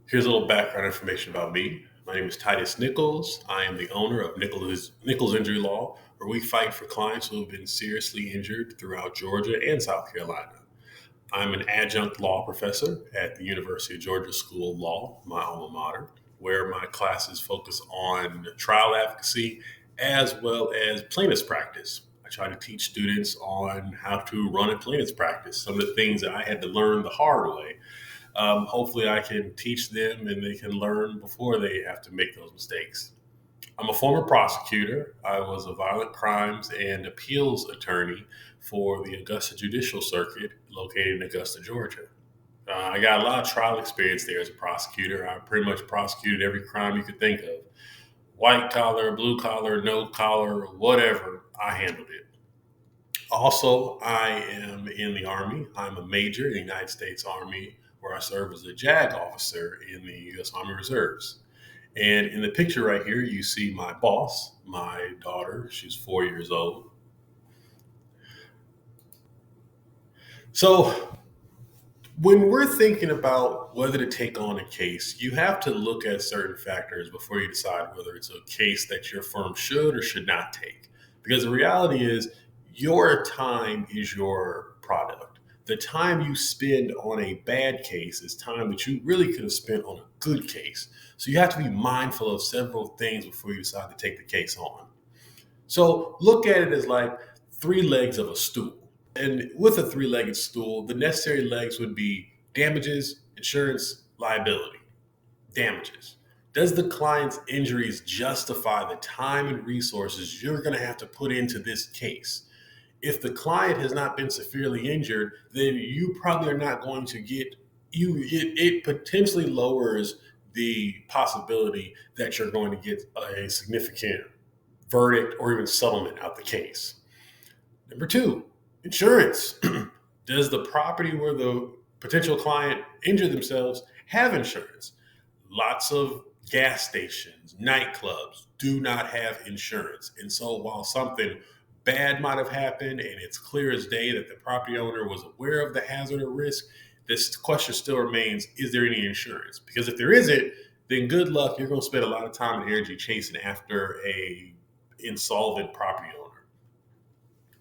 Here's a little background information about me. My name is Titus Nichols. I am the owner of Nichols Injury Law, where we fight for clients who have been seriously injured throughout Georgia and South Carolina. I'm an adjunct law professor at the University of Georgia School of Law, my alma mater, where my classes focus on trial advocacy as well as plaintiff's practice. I try to teach students on how to run a plaintiff's practice, some of the things that I had to learn the hard way. Hopefully, I can teach them and they can learn before they have to make those mistakes. I'm a former prosecutor. I was a violent crimes and appeals attorney for the Augusta Judicial Circuit located in Augusta, Georgia. I got a lot of trial experience there as a prosecutor. I pretty much prosecuted every crime you could think of: white collar, blue collar, no collar, whatever. I handled it. Also, I am in the Army. I'm a major in the United States Army, where I serve as a JAG officer in the U.S. Army Reserves. And in the picture right here, you see my boss, my daughter. She's 4 years old. So, when we're thinking about whether to take on a case, you have to look at certain factors before you decide whether it's a case that your firm should or should not take. Because the reality is, your time is your product. The time you spend on a bad case is time that you really could have spent on a good case. So you have to be mindful of several things before you decide to take the case on. So look at it as like three legs of a stool. And with a three-legged stool, the necessary legs would be damages, insurance, liability. Damages. Does the client's injuries justify the time and resources you're going to have to put into this case? If the client has not been severely injured, then you probably are not going to get it potentially lowers the possibility that you're going to get a significant verdict or even settlement out the case. Number two, insurance. Does the property where the potential client injured themselves have insurance? Lots of gas stations, nightclubs do not have insurance. And so while something bad might have happened and it's clear as day that the property owner was aware of the hazard or risk, this question still remains, is there any insurance? Because if there isn't, then good luck. You're going to spend a lot of time and energy chasing after a insolvent property owner.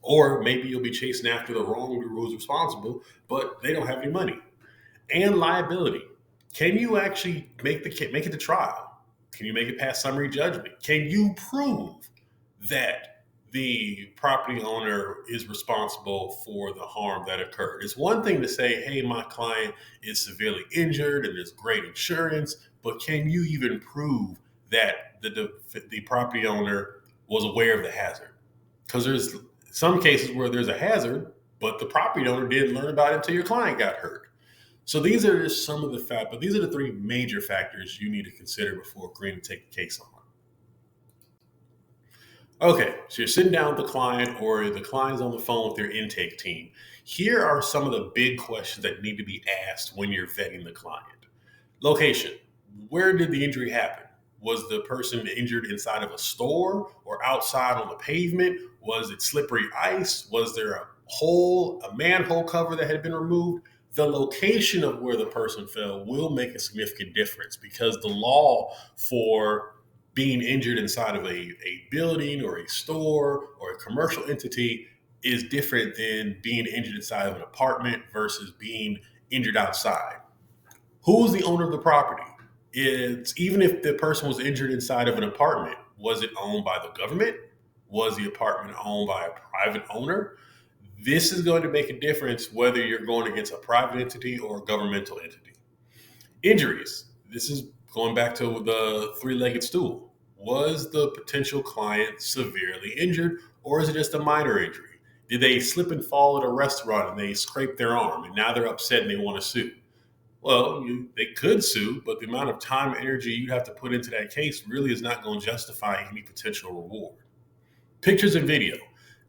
Or maybe you'll be chasing after the wrong who's responsible, but they don't have any money. And liability. Can you actually make it to trial? Can you make it past summary judgment? Can you prove that the property owner is responsible for the harm that occurred? It's one thing to say, hey, my client is severely injured and there's great insurance, but can you even prove that the property owner was aware of the hazard? Because there's some cases where there's a hazard, but the property owner didn't learn about it until your client got hurt. So these are just some of the but these are the three major factors you need to consider before agreeing to take the case on. Okay, so you're sitting down with the client or the client's on the phone with their intake team. Here are some of the big questions that need to be asked when you're vetting the client. Location. Where did the injury happen? Was the person injured inside of a store or outside on the pavement? Was it slippery ice? Was there a manhole cover that had been removed? The location of where the person fell will make a significant difference because the law for being injured inside of a building or a store or a commercial entity is different than being injured inside of an apartment versus being injured outside. Who's the owner of the property? It's even if the person was injured inside of an apartment, was it owned by the government? Was the apartment owned by a private owner? This is going to make a difference whether you're going against a private entity or a governmental entity. Injuries. This is going back to the three-legged stool. Was the potential client severely injured or is it just a minor injury? Did they slip and fall at a restaurant and they scraped their arm and now they're upset and they want to sue? Well, they could sue, but the amount of time and energy you have to put into that case really is not going to justify any potential reward. Pictures and video.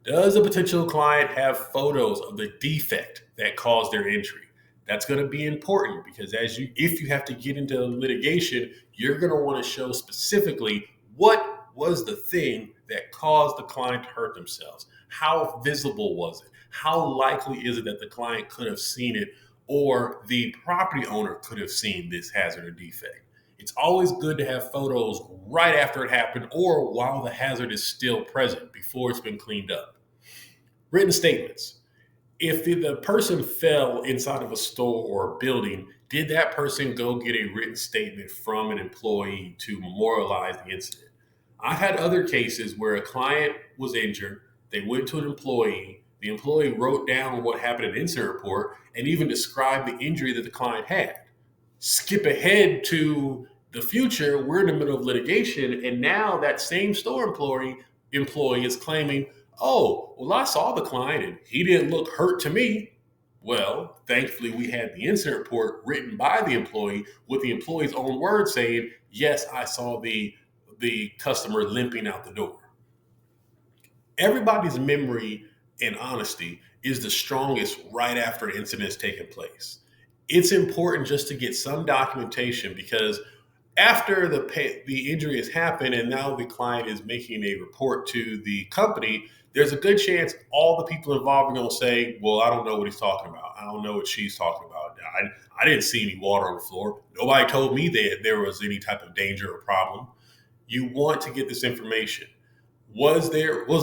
Does a potential client have photos of the defect that caused their injury? That's going to be important because if you have to get into litigation, you're going to want to show specifically what was the thing that caused the client to hurt themselves. How visible was it? How likely is it that the client could have seen it or the property owner could have seen this hazard or defect. It's always good to have photos right after it happened or while the hazard is still present before it's been cleaned up. Written statements. If the person fell inside of a store or a building, did that person go get a written statement from an employee to memorialize the incident? I've had other cases where a client was injured, they went to an employee, the employee wrote down what happened in the incident report and even described the injury that the client had. Skip ahead to the future, we're in the middle of litigation, and now that same store employee is claiming, oh, well, I saw the client and he didn't look hurt to me. Well, thankfully, we had the incident report written by the employee with the employee's own words saying, yes, I saw the customer limping out the door. Everybody's memory and honesty is the strongest right after an incident has taken place. It's important just to get some documentation because after the injury has happened and now the client is making a report to the company, there's a good chance all the people involved are going to say, well, I don't know what he's talking about. I don't know what she's talking about. I didn't see any water on the floor. Nobody told me that there was any type of danger or problem. You want to get this information. Was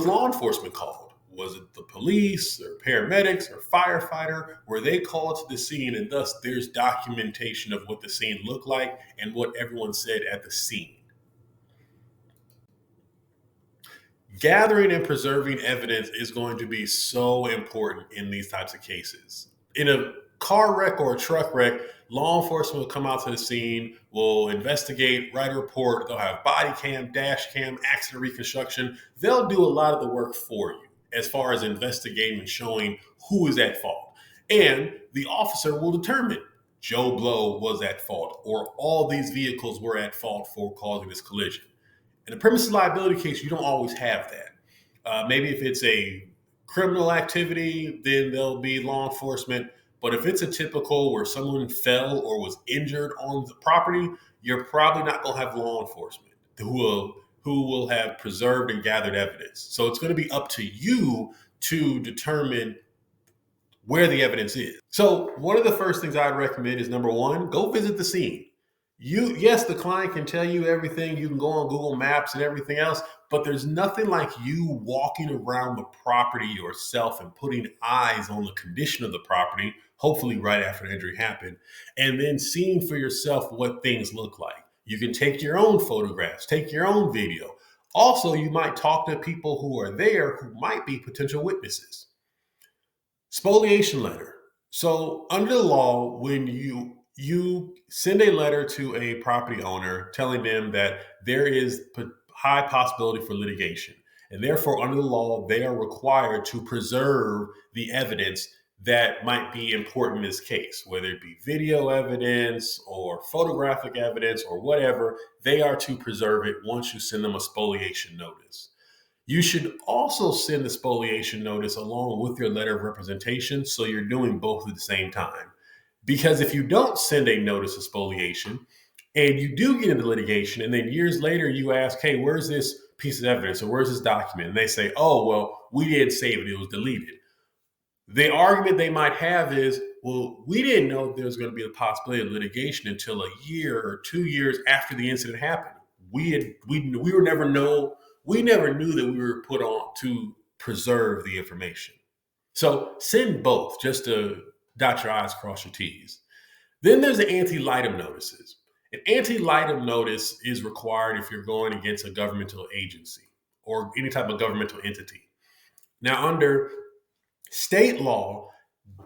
law enforcement called? Was it the police or paramedics or firefighter? Were they called to the scene? And thus there's documentation of what the scene looked like and what everyone said at the scene. Gathering and preserving evidence is going to be so important in these types of cases. In a car wreck or a truck wreck, law enforcement will come out to the scene, will investigate, write a report. They'll have body cam, dash cam, accident reconstruction. They'll do a lot of the work for you as far as investigating and showing who is at fault. And the officer will determine Joe Blow was at fault or all these vehicles were at fault for causing this collision. In a premises liability case, you don't always have that. Maybe if it's a criminal activity, then there'll be law enforcement. But if it's a typical where someone fell or was injured on the property, you're probably not going to have law enforcement who will have preserved and gathered evidence. So it's going to be up to you to determine where the evidence is. So one of the first things I'd recommend is number one, go visit the scene. Yes, the client can tell you everything. You can go on Google Maps and everything else, but there's nothing like you walking around the property yourself and putting eyes on the condition of the property, hopefully right after the injury happened, and then seeing for yourself what things look like. You can take your own photographs, take your own video. Also, you might talk to people who are there who might be potential witnesses. Spoliation letter. So under the law, when you send a letter to a property owner telling them that there is high possibility for litigation, and therefore under the law, they are required to preserve the evidence that might be important in this case, whether it be video evidence or photographic evidence or whatever, they are to preserve it once you send them a spoliation notice. You should also send the spoliation notice along with your letter of representation so you're doing both at the same time. Because if you don't send a notice of spoliation and you do get into litigation and then years later you ask, hey, where's this piece of evidence or where's this document? And they say, oh, well, we didn't save it. It was deleted. The argument they might have is, well, we didn't know there was going to be a possibility of litigation until a year or 2 years after the incident happened. We never knew that we were put on to preserve the information. So send both just to dot your I's, cross your T's. Then there's the ante litem notices. An ante litem notice is required if you're going against a governmental agency or any type of governmental entity. Now, under state law,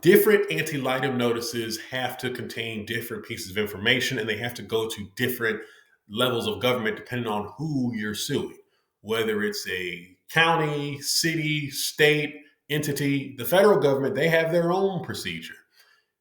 different ante litem notices have to contain different pieces of information and they have to go to different levels of government depending on who you're suing. Whether it's a county, city, state, entity, the federal government, they have their own procedure.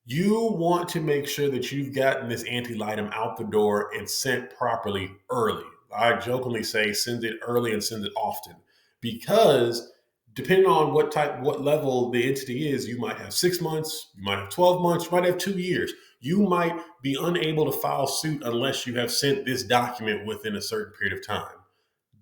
You want to make sure that you've gotten this ante litem out the door and sent properly early. I jokingly say send it early and send it often because depending on what level the entity is, you might have 6 months, you might have 12 months, you might have 2 years. You might be unable to file suit unless you have sent this document within a certain period of time.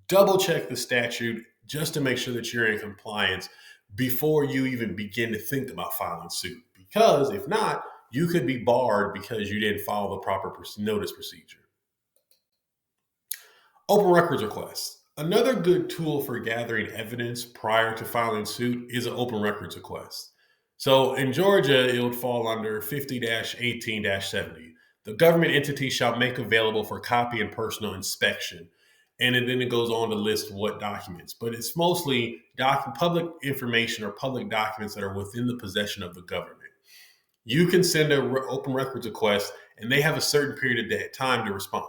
Double check the statute just to make sure that you're in compliance before you even begin to think about filing suit. Because if not, you could be barred because you didn't follow the proper notice procedure. Open records request. Another good tool for gathering evidence prior to filing suit is an open records request. So in Georgia, it would fall under 50-18-70. The government entity shall make available for copy and personal inspection. And then it goes on to list what documents, but it's mostly public information or public documents that are within the possession of the government. You can send an open records request, and they have a certain period of time to respond.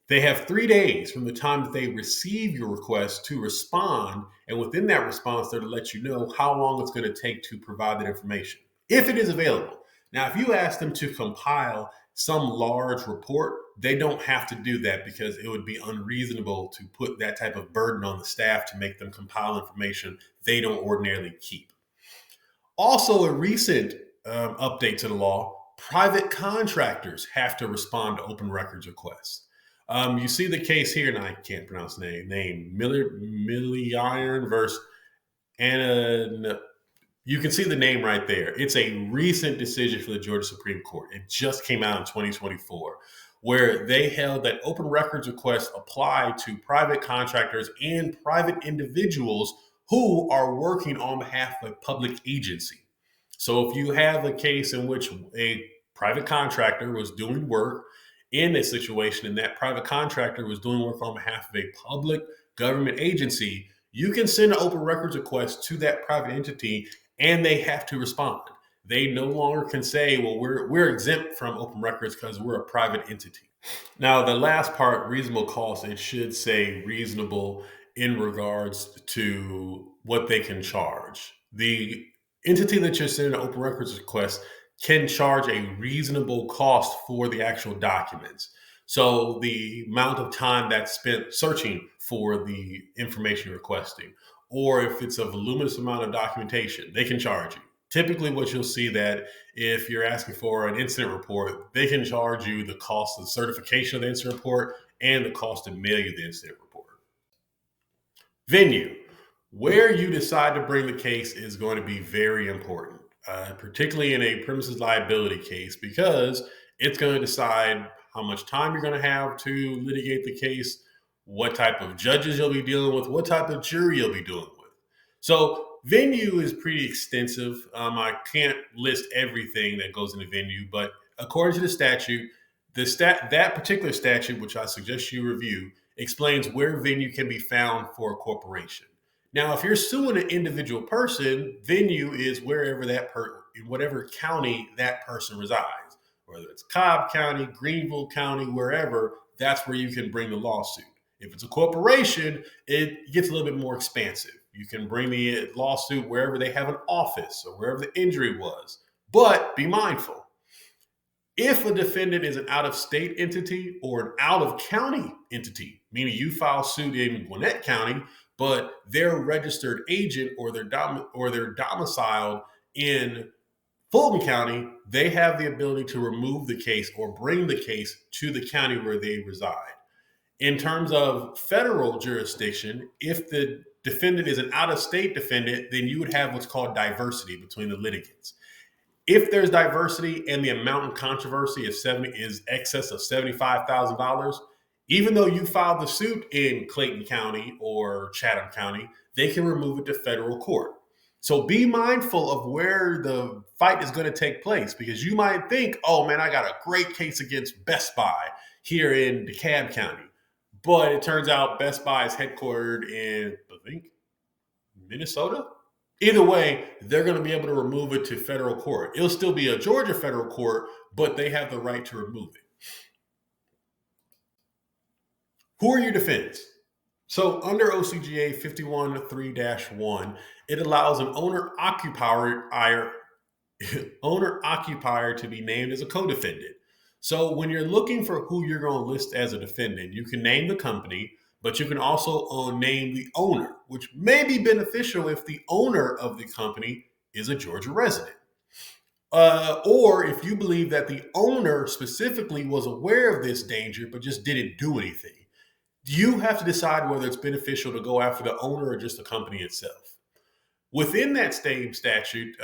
They have 3 days from the time that they receive your request to respond, and within that response, they're to let you know how long it's going to take to provide that information, if it is available. Now, if you ask them to compile some large report, they don't have to do that because it would be unreasonable to put that type of burden on the staff to make them compile information they don't ordinarily keep. Also, a recent update to the law, private contractors have to respond to open records requests. You see the case here, and I can't pronounce the name, Milliron versus Anna. You can see the name right there. It's a recent decision for the Georgia Supreme Court. It just came out in 2024, where they held that open records requests apply to private contractors and private individuals who are working on behalf of a public agency. So if you have a case in which a private contractor was doing work in a situation and that private contractor was doing work on behalf of a public government agency, you can send an open records request to that private entity and they have to respond. They no longer can say, well, we're exempt from open records because we're a private entity. Now, the last part, reasonable cost, it should say reasonable in regards to what they can charge. The entity that you're sending an open records request can charge a reasonable cost for the actual documents. So the amount of time that's spent searching for the information you're requesting, or if it's a voluminous amount of documentation, they can charge you. Typically what you'll see that if you're asking for an incident report, they can charge you the cost of certification of the incident report and the cost to mail you the incident report. Venue. Where you decide to bring the case is going to be very important, particularly in a premises liability case, because it's going to decide how much time you're going to have to litigate the case, what type of judges you'll be dealing with, what type of jury you'll be dealing with. So venue is pretty extensive. I can't list everything that goes into venue, but according to the statute, that particular statute, which I suggest you review, explains where venue can be found for a corporation. Now, if you're suing an individual person, venue is wherever in whatever county that person resides, whether it's Cobb County, Greenville County, wherever, that's where you can bring the lawsuit. If it's a corporation, it gets a little bit more expansive. You can bring the lawsuit wherever they have an office or wherever the injury was. But be mindful. If a defendant is an out-of-state entity or an out-of-county entity, meaning you file suit in Gwinnett County, but they're a registered agent or they're domiciled in Fulton County, they have the ability to remove the case or bring the case to the county where they reside. In terms of federal jurisdiction, if the defendant is an out-of-state defendant, then you would have what's called diversity between the litigants. If there's diversity and the amount in controversy is excess of $75,000, even though you filed the suit in Clayton County or Chatham County, they can remove it to federal court. So be mindful of where the fight is going to take place, because you might think, oh man, I got a great case against Best Buy here in DeKalb County. But it turns out Best Buy is headquartered in, I think, Minnesota. Either way, they're going to be able to remove it to federal court. It'll still be a Georgia federal court, but they have the right to remove it. Who are your defendants? So under O.C.G.A. 51.3-1, it allows an owner-occupier to be named as a co-defendant. So when you're looking for who you're going to list as a defendant, you can name the company, but you can also name the owner, which may be beneficial if the owner of the company is a Georgia resident. Or if you believe that the owner specifically was aware of this danger but just didn't do anything. You have to decide whether it's beneficial to go after the owner or just the company itself. Within that same statute,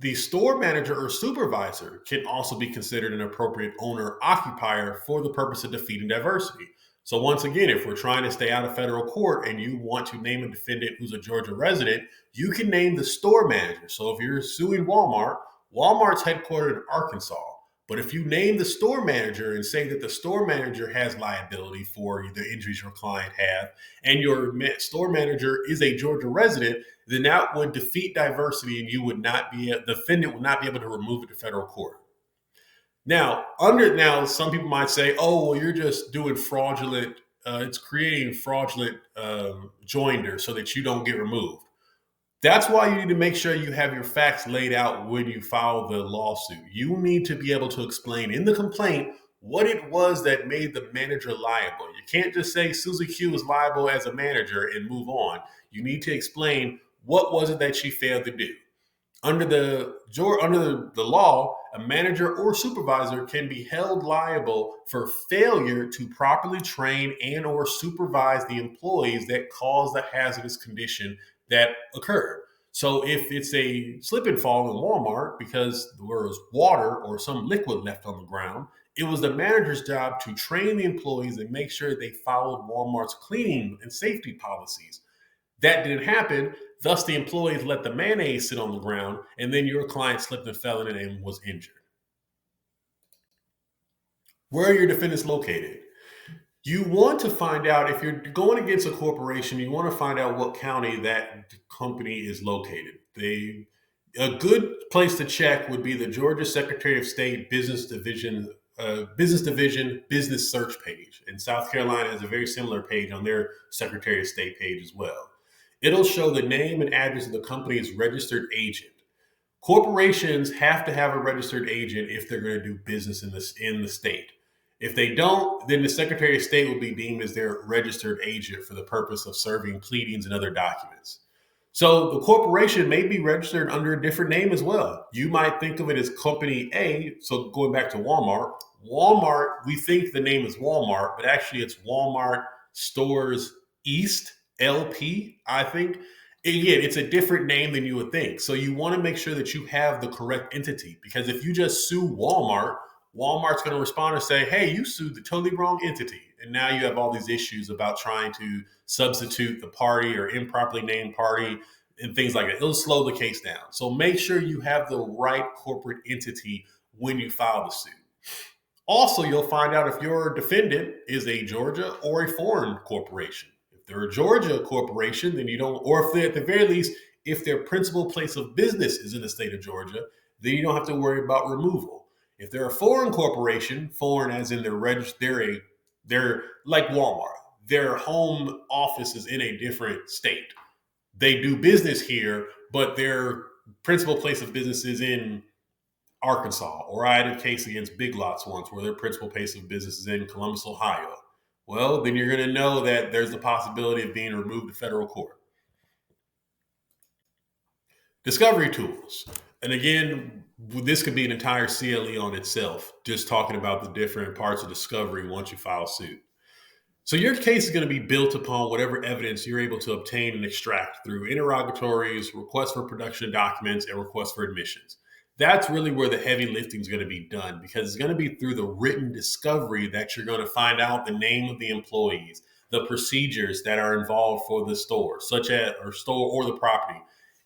The store manager or supervisor can also be considered an appropriate owner occupier for the purpose of defeating diversity. So, once again, if we're trying to stay out of federal court and you want to name a defendant who's a Georgia resident, you can name the store manager. So, if you're suing Walmart, Walmart's headquartered in Arkansas. But if you name the store manager and say that the store manager has liability for the injuries your client had, and your store manager is a Georgia resident, then that would defeat diversity, and you would not be the defendant would not be able to remove it to federal court. Now, some people might say, "Oh, well, you're just doing fraudulent. It's creating fraudulent joinder so that you don't get removed." That's why you need to make sure you have your facts laid out when you file the lawsuit. You need to be able to explain in the complaint what it was that made the manager liable. You can't just say Susie Q is liable as a manager and move on. You need to explain what was it that she failed to do. Under the law, a manager or supervisor can be held liable for failure to properly train and or supervise the employees that caused the hazardous condition that occurred. So if it's a slip and fall in Walmart because there was water or some liquid left on the ground, it was the manager's job to train the employees and make sure they followed Walmart's cleaning and safety policies. That didn't happen. Thus, the employees let the mayonnaise sit on the ground, and then your client slipped and fell in it and was injured. Where are your defendants located? You want to find out, if you're going against a corporation, you want to find out what county that company is located. A good place to check would be the Georgia Secretary of State Business Division Business Search page. And South Carolina has a very similar page on their Secretary of State page as well. It'll show the name and address of the company's registered agent. Corporations have to have a registered agent if they're going to do business in the state. If they don't, then the Secretary of State will be deemed as their registered agent for the purpose of serving pleadings and other documents. So the corporation may be registered under a different name as well. You might think of it as Company A. So going back to Walmart, we think the name is Walmart, but actually it's Walmart Stores East LP, I think. Again, it's a different name than you would think. So you want to make sure that you have the correct entity, because if you just sue Walmart, Walmart's going to respond and say, "Hey, you sued the totally wrong entity." And now you have all these issues about trying to substitute the party or improperly named party and things like that. It'll slow the case down. So make sure you have the right corporate entity when you file the suit. Also, you'll find out if your defendant is a Georgia or a foreign corporation. If they're a Georgia corporation, then you don't, or if they're at the very least, if their principal place of business is in the state of Georgia, then you don't have to worry about removal. If they're a foreign corporation, foreign as in they're like Walmart. Their home office is in a different state. They do business here, but their principal place of business is in Arkansas. Or I had a case against Big Lots once where their principal place of business is in Columbus, Ohio. Well, then you're going to know that there's the possibility of being removed to federal court. Discovery tools. And again, this could be an entire CLE on itself, just talking about the different parts of discovery once you file suit. So your case is going to be built upon whatever evidence you're able to obtain and extract through interrogatories, requests for production of documents, and requests for admissions. That's really where the heavy lifting is going to be done, because it's going to be through the written discovery that you're going to find out the name of the employees, the procedures that are involved for the store, or the property.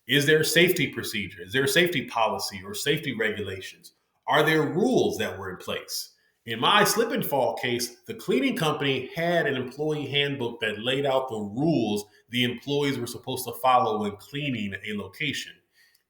Is there a safety procedure? Is there a safety policy or safety regulations? Are there rules that were in place? In my slip and fall case, the cleaning company had an employee handbook that laid out the rules the employees were supposed to follow when cleaning a location.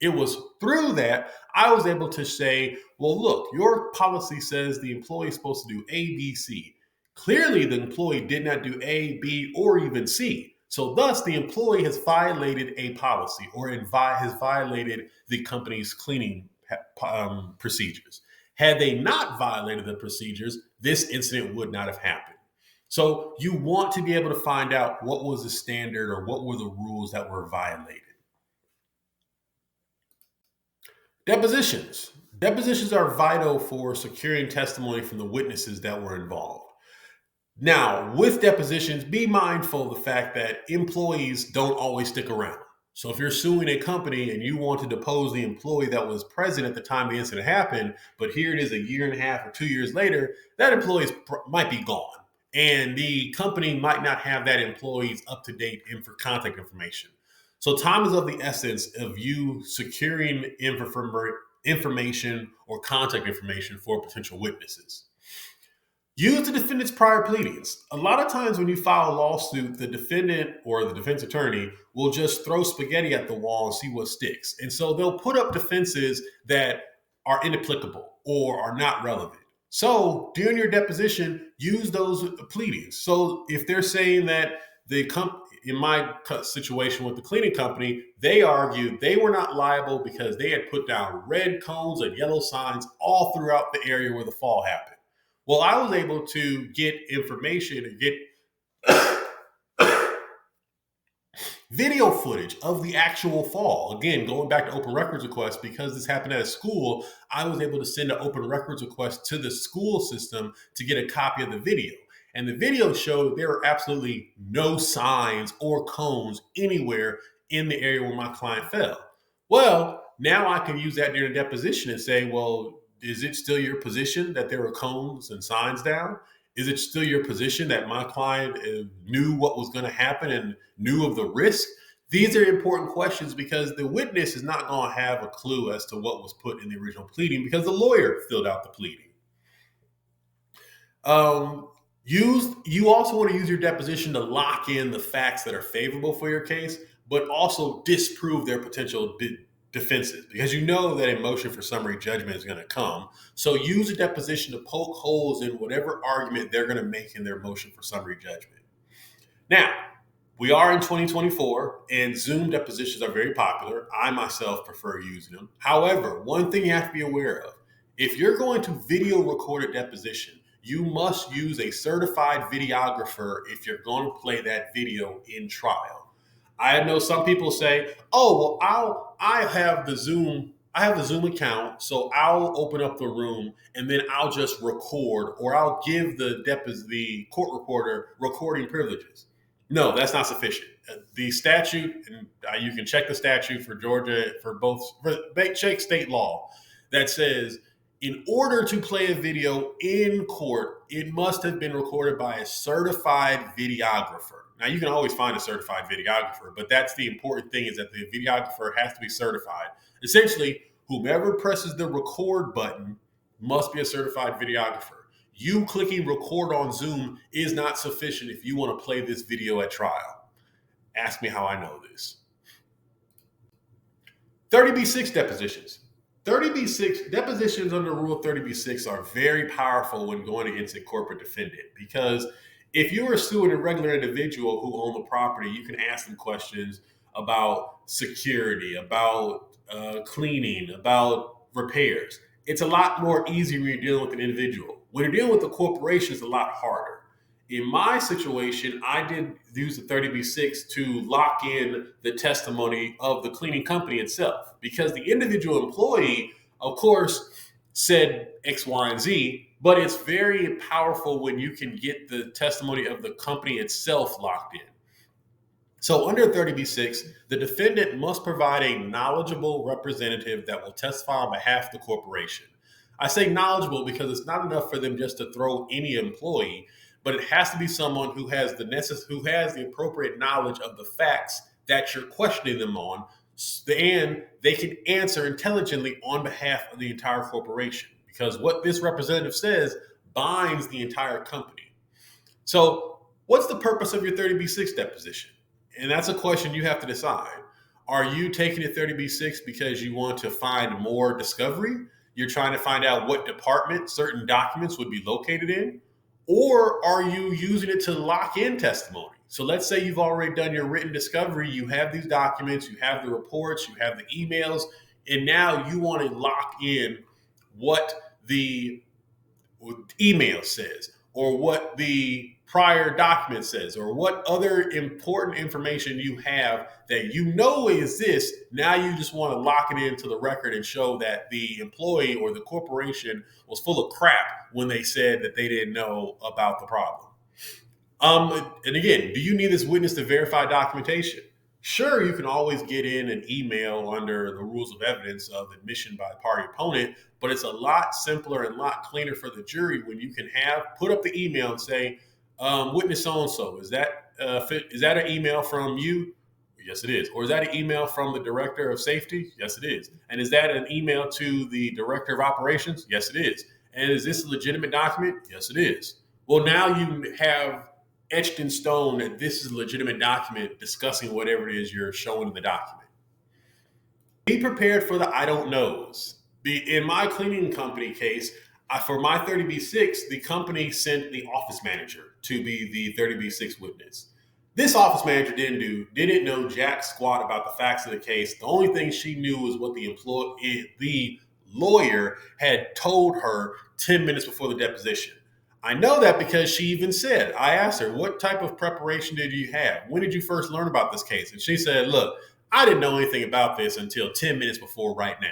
It was through that I was able to say, well, look, your policy says the employee is supposed to do A, B, C. Clearly, the employee did not do A, B, or even C. So thus, the employee has violated a policy or has violated the company's cleaning procedures. Had they not violated the procedures, this incident would not have happened. So you want to be able to find out what was the standard or what were the rules that were violated. Depositions. Depositions are vital for securing testimony from the witnesses that were involved. Now, with depositions, be mindful of the fact that employees don't always stick around. So if you're suing a company and you want to depose the employee that was present at the time the incident happened, but here it is a year and a half or 2 years later, that employee might be gone. And the company might not have that employee's up-to-date contact information. So time is of the essence of you securing information or contact information for potential witnesses. Use the defendant's prior pleadings. A lot of times when you file a lawsuit, the defendant or the defense attorney will just throw spaghetti at the wall and see what sticks. And so they'll put up defenses that are inapplicable or are not relevant. So during your deposition, use those pleadings. So if they're saying that in my situation with the cleaning company, they argued they were not liable because they had put down red cones and yellow signs all throughout the area where the fall happened. Well, I was able to get information and get video footage of the actual fall. Again, going back to open records request, because this happened at a school, I was able to send an open records request to the school system to get a copy of the video. And the video showed there were absolutely no signs or cones anywhere in the area where my client fell. Well, now I can use that during a deposition and say, well, is it still your position that there were cones and signs down? Is it still your position that my client knew what was going to happen and knew of the risk? These are important questions because the witness is not going to have a clue as to what was put in the original pleading because the lawyer filled out the pleading. You also want to use your deposition to lock in the facts that are favorable for your case, but also disprove their potential defenses because you know that a motion for summary judgment is going to come. So use a deposition to poke holes in whatever argument they're going to make in their motion for summary judgment. Now, we are in 2024 and Zoom depositions are very popular. I myself prefer using them. However, one thing you have to be aware of, if you're going to video record a deposition, you must use a certified videographer if you're going to play that video in trial. I know some people say, "Oh, well, I have the Zoom account, so I'll open up the room and then I'll just record, or I'll give the court reporter recording privileges." No, that's not sufficient. The statute, and you can check the statute for Georgia for check state law that says in order to play a video in court, it must have been recorded by a certified videographer. Now, you can always find a certified videographer, but that's the important thing is that the videographer has to be certified. Essentially, whomever presses the record button must be a certified videographer. You clicking record on Zoom is not sufficient if you want to play this video at trial. Ask me how I know this. 30B6 depositions. 30B6 depositions under Rule 30B6 are very powerful when going against a corporate defendant because if you are suing a regular individual who owned the property, you can ask them questions about security, about cleaning, about repairs. It's a lot more easy when you're dealing with an individual. When you're dealing with a corporation, it's a lot harder. In my situation, I did use the 30B6 to lock in the testimony of the cleaning company itself because the individual employee, of course, said X, Y, and Z, but it's very powerful when you can get the testimony of the company itself locked in. So under 30B6, the defendant must provide a knowledgeable representative that will testify on behalf of the corporation. I say knowledgeable because it's not enough for them just to throw any employee, but it has to be someone who has the appropriate knowledge of the facts that you're questioning them on, and they can answer intelligently on behalf of the entire corporation. Because what this representative says binds the entire company. So, what's the purpose of your 30B6 deposition? And that's a question you have to decide. Are you taking a 30B6 because you want to find more discovery? You're trying to find out what department certain documents would be located in? Or are you using it to lock in testimony? So let's say you've already done your written discovery, you have these documents, you have the reports, you have the emails, and now you want to lock in what the email says, or what the prior document says, or what other important information you have that you know exists. Now you just want to lock it into the record and show that the employee or the corporation was full of crap when they said that they didn't know about the problem. And again, do you need this witness to verify documentation? Sure, you can always get in an email under the rules of evidence of admission by party opponent, but it's a lot simpler and a lot cleaner for the jury when you can have put up the email and say, "Witness so and so, is that an email from you?" Yes, it is. Or is that an email from the director of safety? Yes, it is. And is that an email to the director of operations? Yes, it is. And is this a legitimate document? Yes, it is. Well, now you have etched in stone that this is a legitimate document discussing whatever it is you're showing in the document. Be prepared for the I don't knows. In my cleaning company case, for my 30B6, the company sent the office manager to be the 30B6 witness. This office manager didn't know jack squat about the facts of the case. The only thing she knew was what the lawyer had told her 10 minutes before the deposition. I know that because she even said, I asked her, what type of preparation did you have? When did you first learn about this case? And she said, look, I didn't know anything about this until 10 minutes before right now.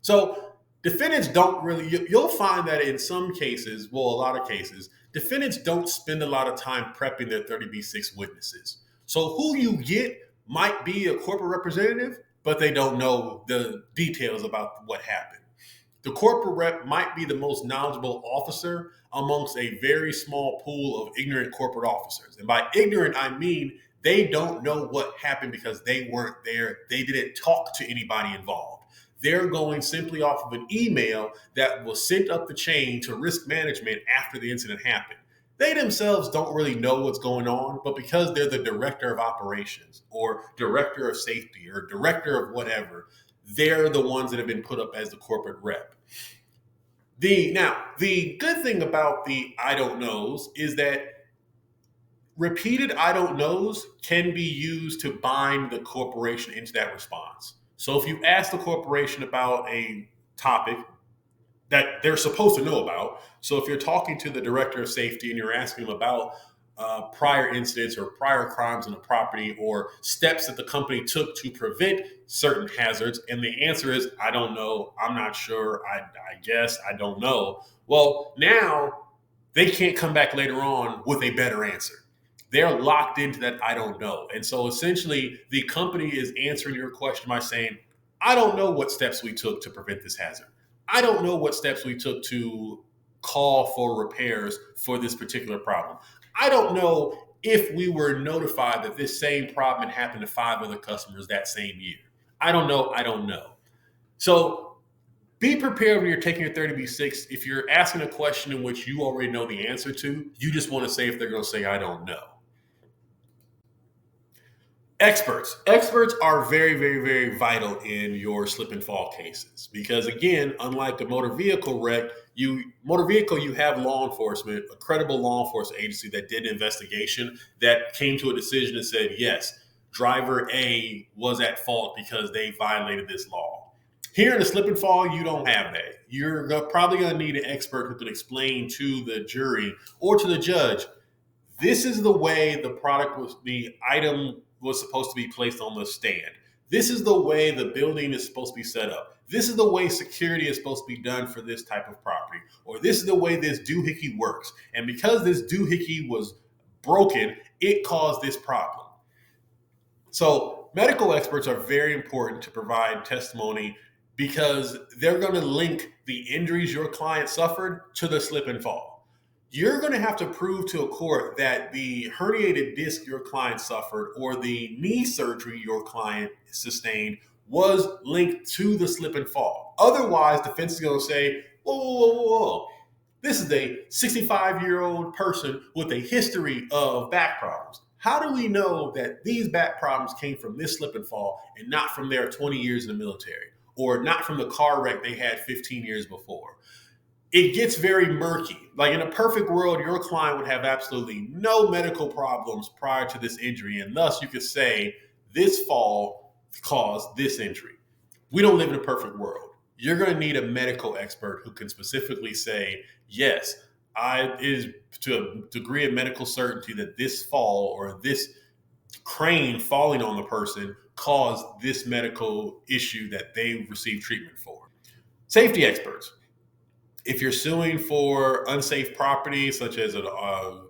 So defendants don't really, you'll find that in some cases, well, a lot of cases, defendants don't spend a lot of time prepping their 30B6 witnesses. So who you get might be a corporate representative, but they don't know the details about what happened. The corporate rep might be the most knowledgeable officer amongst a very small pool of ignorant corporate officers. And by ignorant, I mean they don't know what happened because they weren't there. They didn't talk to anybody involved. They're going simply off of an email that was sent up the chain to risk management after the incident happened. They themselves don't really know what's going on, but because they're the director of operations or director of safety or director of whatever, they're the ones that have been put up as the corporate rep. The good thing about the I don't knows is that repeated I don't knows can be used to bind the corporation into that response. So if you ask the corporation about a topic that they're supposed to know about, so if you're talking to the director of safety and you're asking them about prior incidents or prior crimes on the property or steps that the company took to prevent certain hazards, and the answer is, I don't know, I'm not sure, I guess, I don't know. Well, now they can't come back later on with a better answer. They're locked into that I don't know. And so essentially, the company is answering your question by saying, I don't know what steps we took to prevent this hazard. I don't know what steps we took to call for repairs for this particular problem. I don't know if we were notified that this same problem had happened to 5 other customers that same year. I don't know. I don't know. So be prepared when you're taking your 30B6. If you're asking a question in which you already know the answer to, you just want to say if they're going to say, I don't know. Experts are very, very, very vital in your slip and fall cases because, again, unlike a motor vehicle wreck, you have law enforcement, a credible law enforcement agency that did an investigation that came to a decision and said, yes, driver A was at fault because they violated this law. Here in the slip and fall, you don't have that. You're probably going to need an expert who can explain to the jury or to the judge, this is the way the item was supposed to be placed on the stand. This is the way the building is supposed to be set up. This is the way security is supposed to be done for this type of property. Or this is the way this doohickey works. And because this doohickey was broken, it caused this problem. So medical experts are very important to provide testimony because they're going to link the injuries your client suffered to the slip and fall. You're going to have to prove to a court that the herniated disc your client suffered or the knee surgery your client sustained was linked to the slip and fall. Otherwise, defense is going to say, whoa, whoa, whoa, whoa. This is a 65-year-old person with a history of back problems. How do we know that these back problems came from this slip and fall and not from their 20 years in the military or not from the car wreck they had 15 years before? It gets very murky. Like in a perfect world, your client would have absolutely no medical problems prior to this injury, and thus you could say this fall caused this injury. We don't live in a perfect world. You're going to need a medical expert who can specifically say, yes, it is to a degree of medical certainty that this fall or this crane falling on the person caused this medical issue that they received treatment for. Safety experts. If you're suing for unsafe property, such as a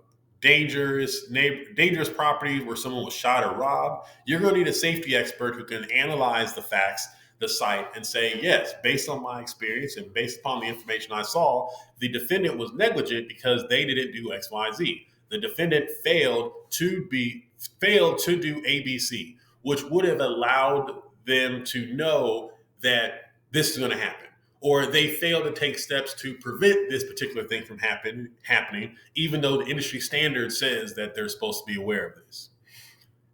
dangerous property where someone was shot or robbed, you're going to need a safety expert who can analyze the facts, the site, and say, yes, based on my experience and based upon the information I saw, the defendant was negligent because they didn't do X, Y, Z. The defendant failed to do ABC, which would have allowed them to know that this is going to happen. Or they failed to take steps to prevent this particular thing from happening, even though the industry standard says that they're supposed to be aware of this.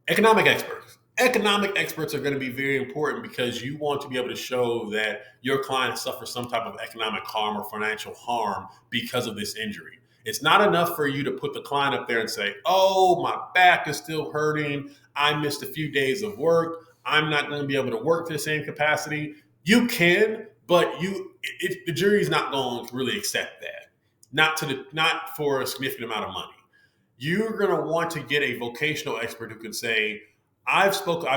Economic experts. Economic experts are going to be very important because you want to be able to show that your client suffers some type of economic harm or financial harm because of this injury. It's not enough for you to put the client up there and say, oh, my back is still hurting. I missed a few days of work. I'm not going to be able to work to the same capacity. You can, but the jury's not going to really accept that. Not for a significant amount of money. You're going to want to get a vocational expert who can say, I've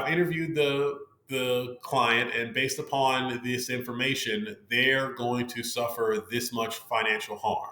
interviewed the client, and based upon this information, they're going to suffer this much financial harm.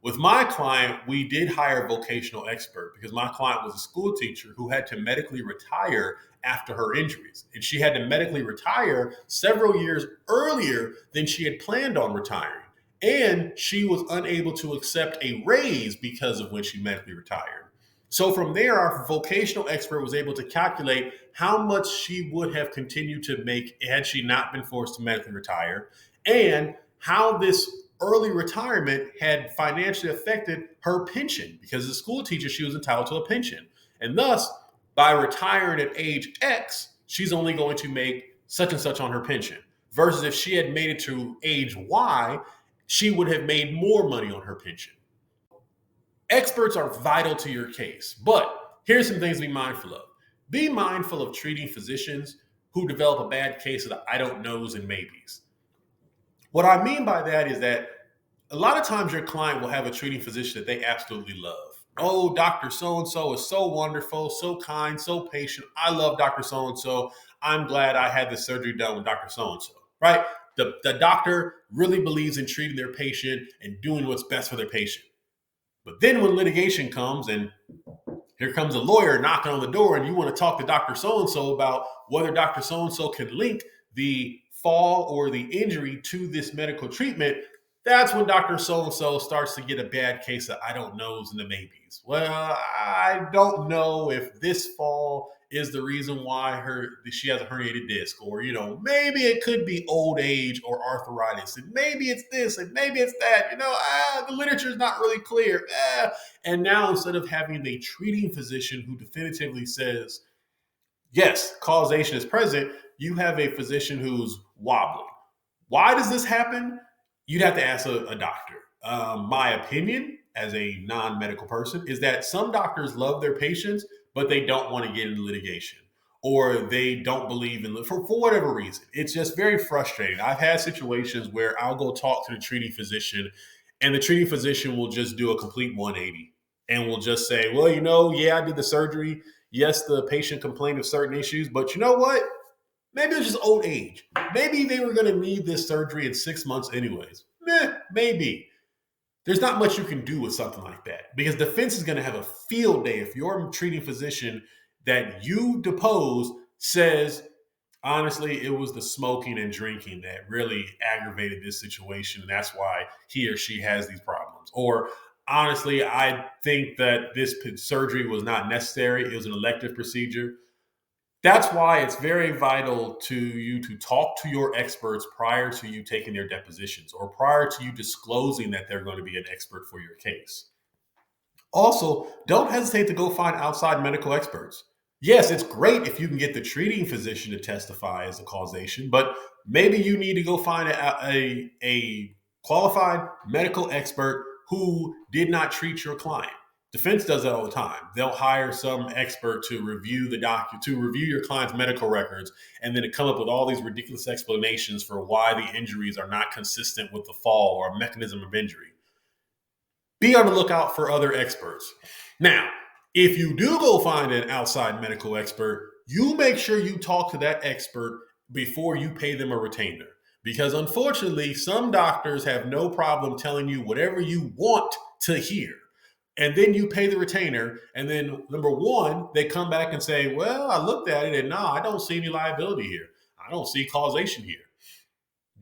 With my client, we did hire a vocational expert because my client was a school teacher who had to medically retire after her injuries. And she had to medically retire several years earlier than she had planned on retiring. And she was unable to accept a raise because of when she medically retired. So from there, our vocational expert was able to calculate how much she would have continued to make had she not been forced to medically retire, and how this early retirement had financially affected her pension, because as a school teacher, she was entitled to a pension. And thus, by retiring at age X, she's only going to make such and such on her pension. Versus if she had made it to age Y, she would have made more money on her pension. Experts are vital to your case, but here's some things to be mindful of. Be mindful of treating physicians who develop a bad case of the I don't knows and maybes. What I mean by that is that a lot of times your client will have a treating physician that they absolutely love. Oh, Dr. So-and-so is so wonderful, so kind, so patient. I love Dr. So-and-so. I'm glad I had the surgery done with Dr. So-and-so, right? The doctor really believes in treating their patient and doing what's best for their patient. But then when litigation comes and here comes a lawyer knocking on the door and you want to talk to Dr. So-and-so about whether Dr. So-and-so can link the fall or the injury to this medical treatment, that's when Dr. So-and-so starts to get a bad case of I don't knows and the maybes. Well, I don't know if this fall is the reason why she has a herniated disc, or maybe it could be old age or arthritis, and maybe it's this and maybe it's that. The literature is not really clear. And now instead of having a treating physician who definitively says yes, causation is present, you have a physician who's wobbling. Why does this happen? You'd have to ask a doctor. My opinion as a non-medical person is that some doctors love their patients, but they don't want to get into litigation, or they don't believe in for whatever reason. It's just very frustrating. I've had situations where I'll go talk to the treating physician, and the treating physician will just do a complete 180 and will just say, well, yeah, I did the surgery. Yes, the patient complained of certain issues, but you know what? Maybe it was just old age. Maybe they were going to need this surgery in 6 months anyways. Maybe. There's not much you can do with something like that, because defense is going to have a field day if your treating physician that you depose says, honestly, it was the smoking and drinking that really aggravated this situation, and that's why he or she has these problems. Or, honestly, I think that this surgery was not necessary. It was an elective procedure. That's why it's very vital to you to talk to your experts prior to you taking their depositions, or prior to you disclosing that they're going to be an expert for your case. Also, don't hesitate to go find outside medical experts. Yes, it's great if you can get the treating physician to testify as a causation, but maybe you need to go find a qualified medical expert who did not treat your client. Defense does that all the time. They'll hire some expert to review to review your client's medical records, and then to come up with all these ridiculous explanations for why the injuries are not consistent with the fall or mechanism of injury. Be on the lookout for other experts. Now, if you do go find an outside medical expert, you make sure you talk to that expert before you pay them a retainer. Because unfortunately, some doctors have no problem telling you whatever you want to hear. And then you pay the retainer. And then number one, they come back and say, well, I looked at it and I don't see any liability here. I don't see causation here.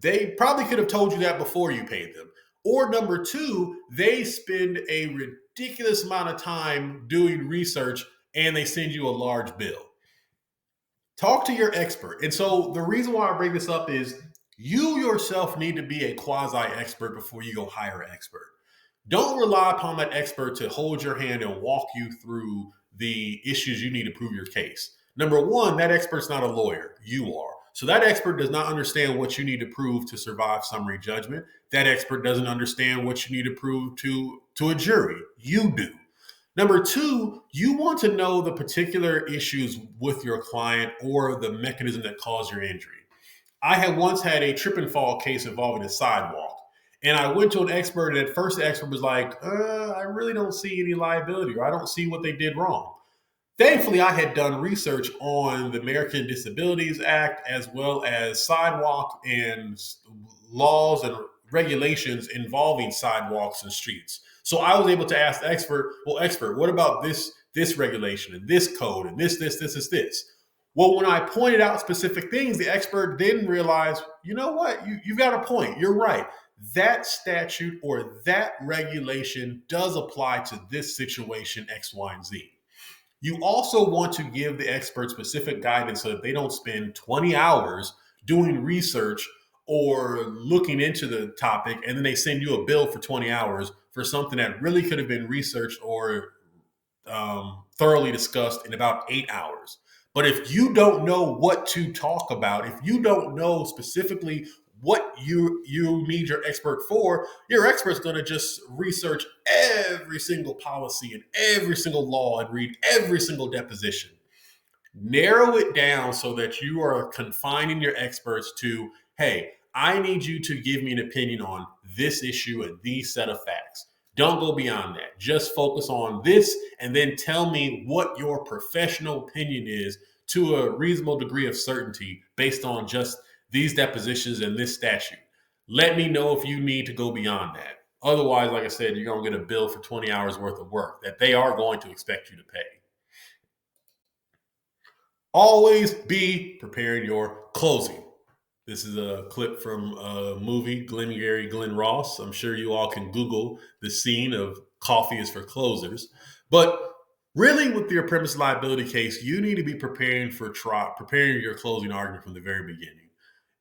They probably could have told you that before you paid them. Or number two, they spend a ridiculous amount of time doing research and they send you a large bill. Talk to your expert. And so the reason why I bring this up is you yourself need to be a quasi expert before you go hire an expert. Don't rely upon that expert to hold your hand and walk you through the issues you need to prove your case. Number one, that expert's not a lawyer. You are. So that expert does not understand what you need to prove to survive summary judgment. That expert doesn't understand what you need to prove to a jury. You do. Number two, you want to know the particular issues with your client or the mechanism that caused your injury. I had once had a trip and fall case involving a sidewalk. And I went to an expert, and at first the expert was like, I really don't see any liability, or I don't see what they did wrong. Thankfully, I had done research on the American Disabilities Act, as well as sidewalk and laws and regulations involving sidewalks and streets. So I was able to ask the expert, well, expert, what about this regulation and this code and this? Well, when I pointed out specific things, the expert then realized, you know what, you've got a point. You're right. That statute or that regulation does apply to this situation, X, Y, and Z. You also want to give the expert specific guidance so that they don't spend 20 hours doing research or looking into the topic, and then they send you a bill for 20 hours for something that really could have been researched or thoroughly discussed in about 8 hours. But if you don't know what to talk about, if you don't know specifically what you need your expert for, your expert's going to just research every single policy and every single law and read every single deposition. Narrow it down so that you are confining your experts to, hey, I need you to give me an opinion on this issue and these set of facts. Don't go beyond that. Just focus on this and then tell me what your professional opinion is to a reasonable degree of certainty based on just these depositions and this statute. Let me know if you need to go beyond that. Otherwise, like I said, you're going to get a bill for 20 hours worth of work that they are going to expect you to pay. Always be preparing your closing. This is a clip from a movie, Glengarry Glen Ross. I'm sure you all can Google the scene of Coffee is for Closers. But really, with your premise liability case, you need to be preparing your closing argument from the very beginning.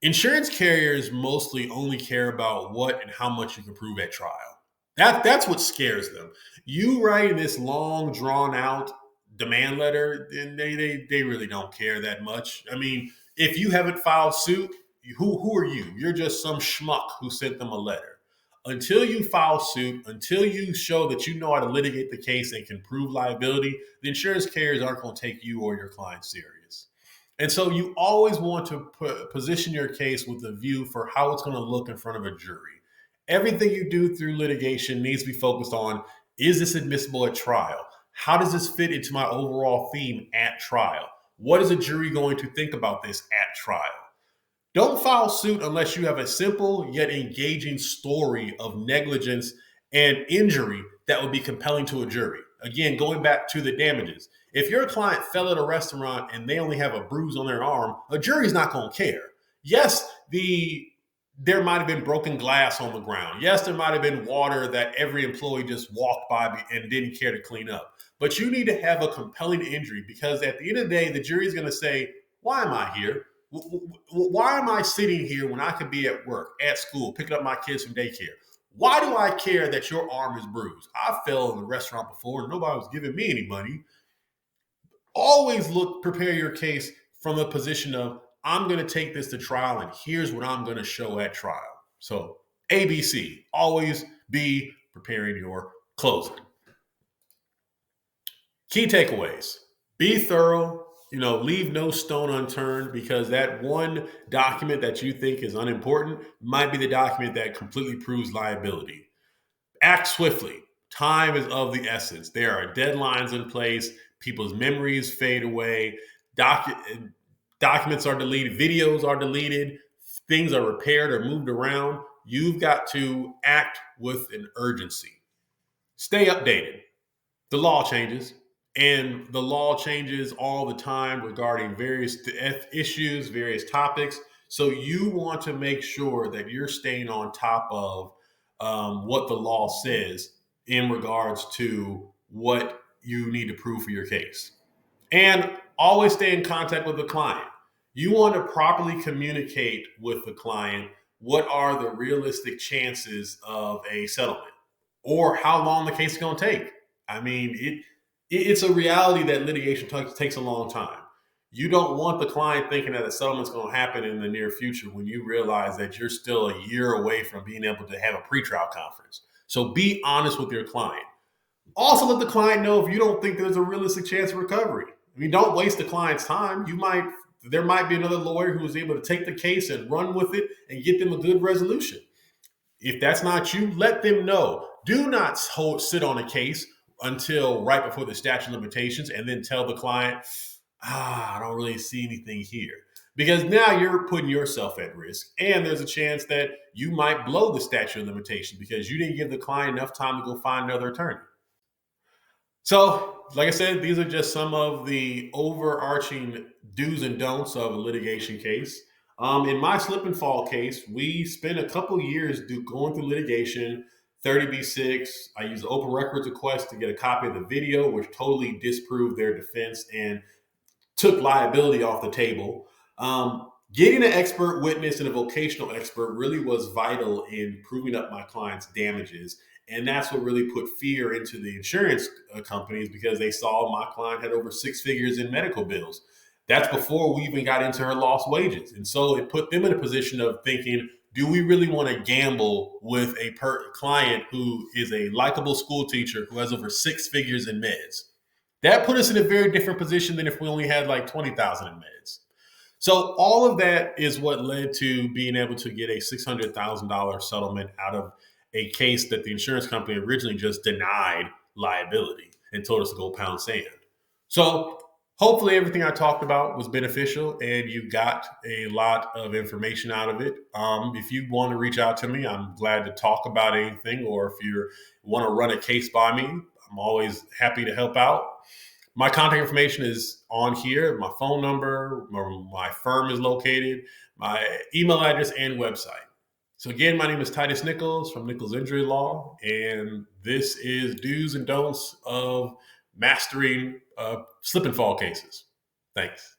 Insurance carriers mostly only care about what and how much you can prove at trial. That's what scares them. You writing this long, drawn out demand letter, and they really don't care that much. I mean, if you haven't filed suit, who are you? You're just some schmuck who sent them a letter. Until you file suit, until you show that you know how to litigate the case and can prove liability, the insurance carriers aren't going to take you or your client serious. And so you always want to position your case with a view for how it's going to look in front of a jury. Everything you do through litigation needs to be focused on, is this admissible at trial? How does this fit into my overall theme at trial? What is a jury going to think about this at trial? Don't file suit unless you have a simple yet engaging story of negligence and injury that would be compelling to a jury. Again, going back to the damages. If your client fell at a restaurant and they only have a bruise on their arm, a jury's not going to care. Yes, there might have been broken glass on the ground. Yes, there might have been water that every employee just walked by and didn't care to clean up. But you need to have a compelling injury, because at the end of the day, the jury is going to say, why am I here? Why am I sitting here when I could be at work, at school, picking up my kids from daycare? Why do I care that your arm is bruised? I fell in the restaurant before and nobody was giving me any money. Always prepare your case from the position of, I'm going to take this to trial and here's what I'm going to show at trial. So ABC, always be preparing your closing. Key takeaways: be thorough, leave no stone unturned, because that one document that you think is unimportant might be the document that completely proves liability. Act swiftly. Time is of the essence. There are deadlines in place. People's memories fade away. Documents are deleted. Videos are deleted. Things are repaired or moved around. You've got to act with an urgency. Stay updated. The law changes, and the law changes all the time regarding various issues, various topics. So you want to make sure that you're staying on top of what the law says in regards to what you need to prove for your case. And always stay in contact with the client. You want to properly communicate with the client what are the realistic chances of a settlement or how long the case is going to take. I mean, it's a reality that litigation takes a long time. You don't want the client thinking that a settlement's going to happen in the near future when you realize that you're still a year away from being able to have a pretrial conference. So be honest with your client. Also, let the client know if you don't think there's a realistic chance of recovery. I mean, don't waste the client's time. There might be another lawyer who is able to take the case and run with it and get them a good resolution. If that's not you, let them know. Do not sit on a case until right before the statute of limitations and then tell the client, I don't really see anything here. Because now you're putting yourself at risk, and there's a chance that you might blow the statute of limitations because you didn't give the client enough time to go find another attorney. So, like I said, these are just some of the overarching do's and don'ts of a litigation case. In my slip and fall case, we spent a couple years going through litigation, 30B6. I used the open records request to get a copy of the video, which totally disproved their defense and took liability off the table. Getting an expert witness and a vocational expert really was vital in proving up my client's damages. And that's what really put fear into the insurance companies because they saw my client had over six figures in medical bills. That's before we even got into her lost wages. And so it put them in a position of thinking, do we really want to gamble with a client who is a likable school teacher who has over six figures in meds? That put us in a very different position than if we only had like 20,000 in meds. So all of that is what led to being able to get a $600,000 settlement out of a case that the insurance company originally just denied liability and told us to go pound sand. So hopefully everything I talked about was beneficial and you got a lot of information out of it. If you want to reach out to me, I'm glad to talk about anything, or if you want to run a case by me, I'm always happy to help out. My contact information is on here, my phone number, where my firm is located, my email address, and website. So again, my name is Titus Nichols from Nichols Injury Law, and this is do's and don'ts of mastering slip and fall cases. Thanks.